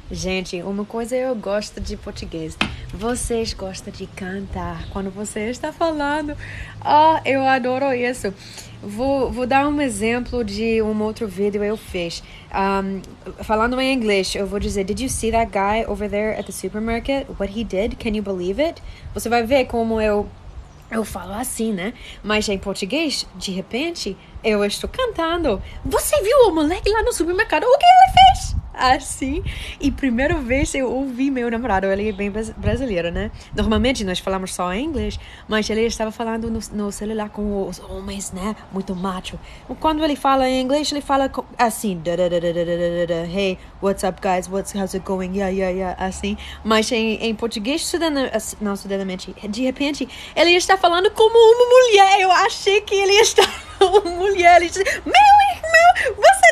Gente, uma coisa eu gosto de português. Vocês gostam de cantar quando você está falando. Ah, eu adoro isso. Vou dar um exemplo de um outro vídeo eu fiz. Falando em inglês, eu vou dizer: Did you see that guy over there at the supermarket? What he did? Can you believe it? Você vai ver como eu falo assim, né? Mas em português, de repente, eu estou cantando. Você viu o moleque lá no supermercado? O que ele fez? Assim. E primeira vez eu ouvi meu namorado, ele é bem brasileiro, né? Normalmente nós falamos só em inglês, mas ele estava falando no celular com os homens, né? Muito macho. Quando ele fala em inglês, ele fala assim: Hey, what's up, guys? How's it going? Yeah, yeah, yeah. Assim. Mas em português, não sudanamente, de repente, ele está falando como uma mulher. Eu achei que ele está uma mulher. Ele disse: Meu irmão, você.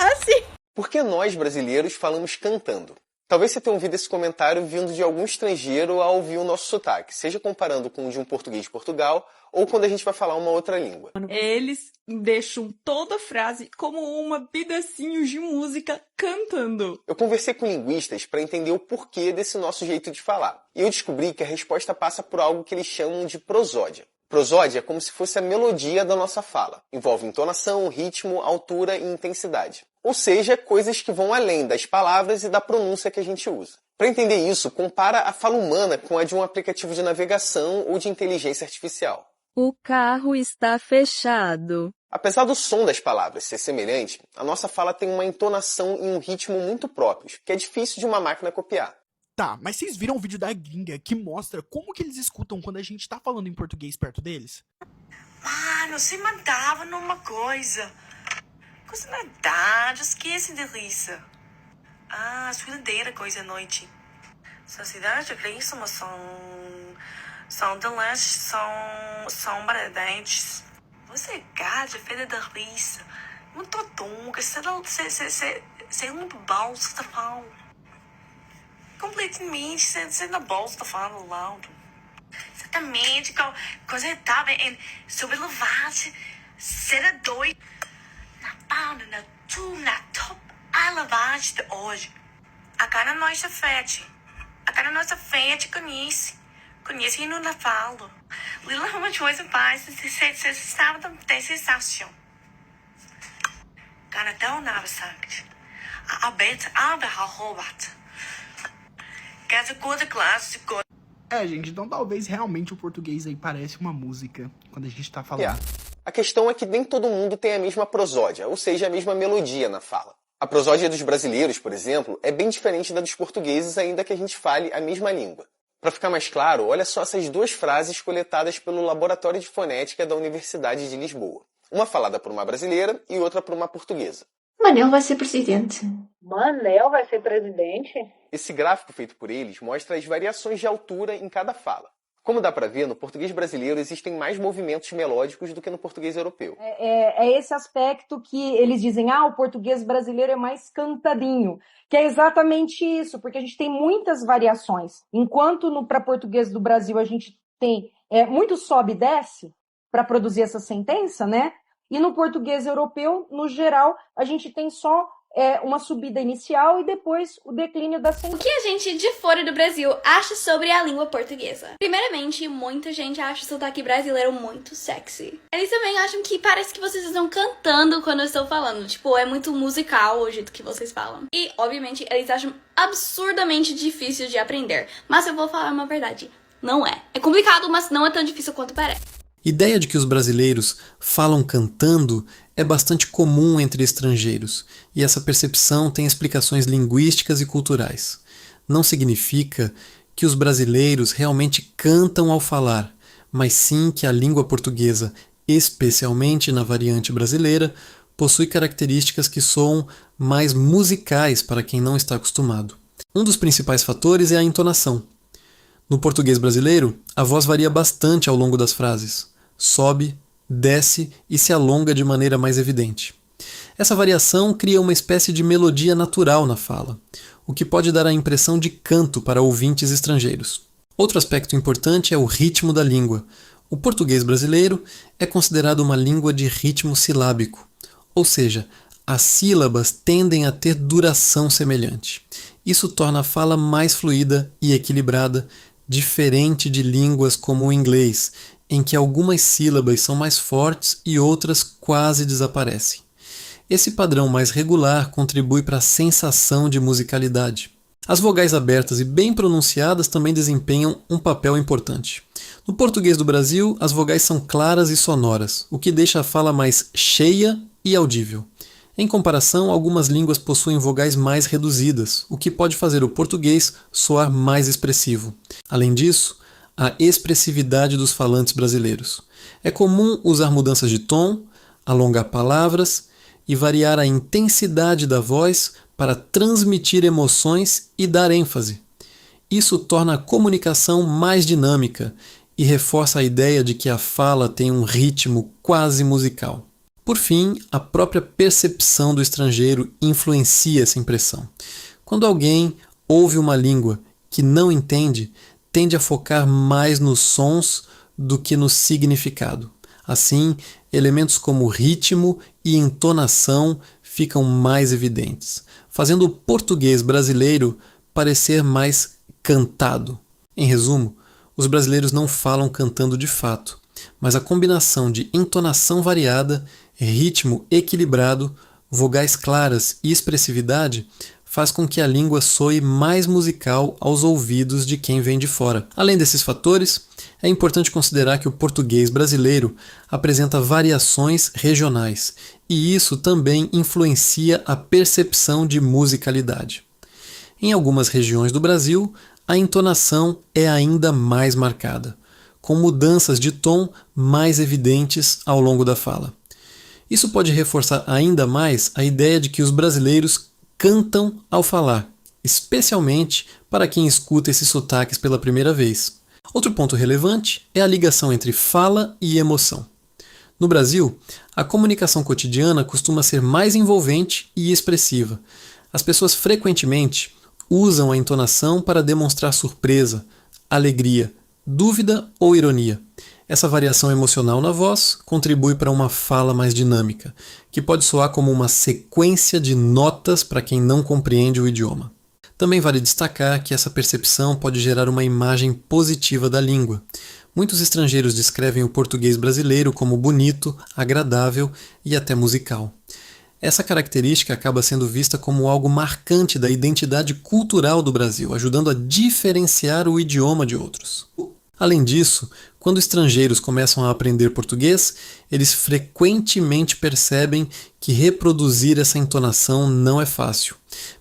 Assim. Por que nós, brasileiros, falamos cantando? Talvez você tenha ouvido esse comentário vindo de algum estrangeiro ao ouvir o nosso sotaque, seja comparando com o de um português de Portugal ou quando a gente vai falar uma outra língua. Eles deixam toda a frase como uma pedacinho de música cantando. Eu conversei com linguistas para entender o porquê desse nosso jeito de falar. E eu descobri que a resposta passa por algo que eles chamam de prosódia. Prosódia é como se fosse a melodia da nossa fala. Envolve entonação, ritmo, altura e intensidade. Ou seja, coisas que vão além das palavras e da pronúncia que a gente usa. Para entender isso, compara a fala humana com a de um aplicativo de navegação ou de inteligência artificial. O carro está fechado. Apesar do som das palavras ser semelhante, a nossa fala tem uma entonação e um ritmo muito próprios, que é difícil de uma máquina copiar. Tá, mas vocês viram o vídeo da gringa que mostra como que eles escutam quando a gente tá falando em português perto deles? Mano, você mandava numa coisa. Coisa nada, esquece de Lisa. Ah, segunda-feira, coisa à noite. São cidades de Lisa, mas são delícias, são baratantes. Você é gata, filha da Lisa. Muito tonga, você é muito bolsa, você tá falando. Completamente, você na bolsa, tá falando loud. Exatamente, coisa estava em subelevado, você era doido. Na palma, na top, a lavagem de hoje. A cara nossa fete. A cara nossa fete, conhece. Conhece e não la falo. Lila é uma coisa paz, você estava da sensação. Cara, tão nada, sabe? A beta, a Robert. Casa coisa clássica. Gente, então talvez realmente o português aí parece uma música quando a gente tá falando. A questão é que nem todo mundo tem a mesma prosódia, ou seja, a mesma melodia na fala. A prosódia dos brasileiros, por exemplo, é bem diferente da dos portugueses, ainda que a gente fale a mesma língua. Para ficar mais claro, olha só essas duas frases coletadas pelo Laboratório de Fonética da Universidade de Lisboa. Uma falada por uma brasileira e outra por uma portuguesa. Manel vai ser presidente. Manel vai ser presidente? Esse gráfico feito por eles mostra as variações de altura em cada fala. Como dá para ver, no português brasileiro existem mais movimentos melódicos do que no português europeu. É esse aspecto que eles dizem, o português brasileiro é mais cantadinho, que é exatamente isso, porque a gente tem muitas variações. Enquanto para português do Brasil a gente tem muito sobe e desce para produzir essa sentença, né? E no português europeu, no geral, a gente tem só uma subida inicial e depois o declínio da sentença. O que a gente de fora do Brasil acha sobre a língua portuguesa? Primeiramente, muita gente acha o sotaque brasileiro muito sexy. Eles também acham que parece que vocês estão cantando quando eu estou falando. Tipo, é muito musical o jeito que vocês falam. E, obviamente, eles acham absurdamente difícil de aprender. Mas eu vou falar uma verdade. Não é. É complicado, mas não é tão difícil quanto parece. Ideia de que os brasileiros falam cantando é bastante comum entre estrangeiros, e essa percepção tem explicações linguísticas e culturais. Não significa que os brasileiros realmente cantam ao falar, mas sim que a língua portuguesa, especialmente na variante brasileira, possui características que soam mais musicais para quem não está acostumado. Um dos principais fatores é a entonação. No português brasileiro, a voz varia bastante ao longo das frases. Sobe, desce e se alonga de maneira mais evidente. Essa variação cria uma espécie de melodia natural na fala, o que pode dar a impressão de canto para ouvintes estrangeiros. Outro aspecto importante é o ritmo da língua. O português brasileiro é considerado uma língua de ritmo silábico, ou seja, as sílabas tendem a ter duração semelhante. Isso torna a fala mais fluida e equilibrada, diferente de línguas como o inglês, em que algumas sílabas são mais fortes e outras quase desaparecem. Esse padrão mais regular contribui para a sensação de musicalidade. As vogais abertas e bem pronunciadas também desempenham um papel importante. No português do Brasil, as vogais são claras e sonoras, o que deixa a fala mais cheia e audível. Em comparação, algumas línguas possuem vogais mais reduzidas, o que pode fazer o português soar mais expressivo. Além disso, a expressividade dos falantes brasileiros. É comum usar mudanças de tom, alongar palavras e variar a intensidade da voz para transmitir emoções e dar ênfase. Isso torna a comunicação mais dinâmica e reforça a ideia de que a fala tem um ritmo quase musical. Por fim, a própria percepção do estrangeiro influencia essa impressão. Quando alguém ouve uma língua que não entende, tende a focar mais nos sons do que no significado. Assim, elementos como ritmo e entonação ficam mais evidentes, fazendo o português brasileiro parecer mais cantado. Em resumo, os brasileiros não falam cantando de fato, mas a combinação de entonação variada, ritmo equilibrado, vogais claras e expressividade faz com que a língua soe mais musical aos ouvidos de quem vem de fora. Além desses fatores, é importante considerar que o português brasileiro apresenta variações regionais, e isso também influencia a percepção de musicalidade. Em algumas regiões do Brasil, a entonação é ainda mais marcada, com mudanças de tom mais evidentes ao longo da fala. Isso pode reforçar ainda mais a ideia de que os brasileiros cantam ao falar, especialmente para quem escuta esses sotaques pela primeira vez. Outro ponto relevante é a ligação entre fala e emoção. No Brasil, a comunicação cotidiana costuma ser mais envolvente e expressiva. As pessoas frequentemente usam a entonação para demonstrar surpresa, alegria, dúvida ou ironia. Essa variação emocional na voz contribui para uma fala mais dinâmica, que pode soar como uma sequência de notas para quem não compreende o idioma. Também vale destacar que essa percepção pode gerar uma imagem positiva da língua. Muitos estrangeiros descrevem o português brasileiro como bonito, agradável e até musical. Essa característica acaba sendo vista como algo marcante da identidade cultural do Brasil, ajudando a diferenciar o idioma de outros. Além disso, quando estrangeiros começam a aprender português, eles frequentemente percebem que reproduzir essa entonação não é fácil.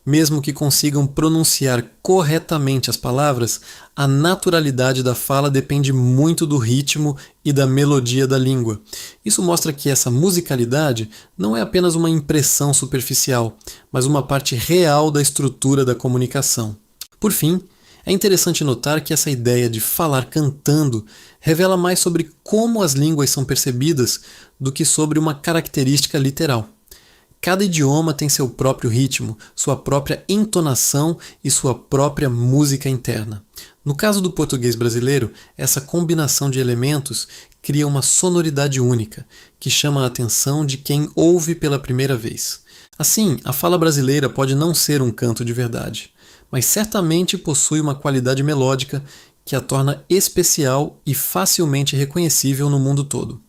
Mesmo que consigam pronunciar corretamente as palavras, a naturalidade da fala depende muito do ritmo e da melodia da língua. Isso mostra que essa musicalidade não é apenas uma impressão superficial, mas uma parte real da estrutura da comunicação. Por fim, é interessante notar que essa ideia de falar cantando revela mais sobre como as línguas são percebidas do que sobre uma característica literal. Cada idioma tem seu próprio ritmo, sua própria entonação e sua própria música interna. No caso do português brasileiro, essa combinação de elementos cria uma sonoridade única, que chama a atenção de quem ouve pela primeira vez. Assim, a fala brasileira pode não ser um canto de verdade, mas certamente possui uma qualidade melódica que a torna especial e facilmente reconhecível no mundo todo.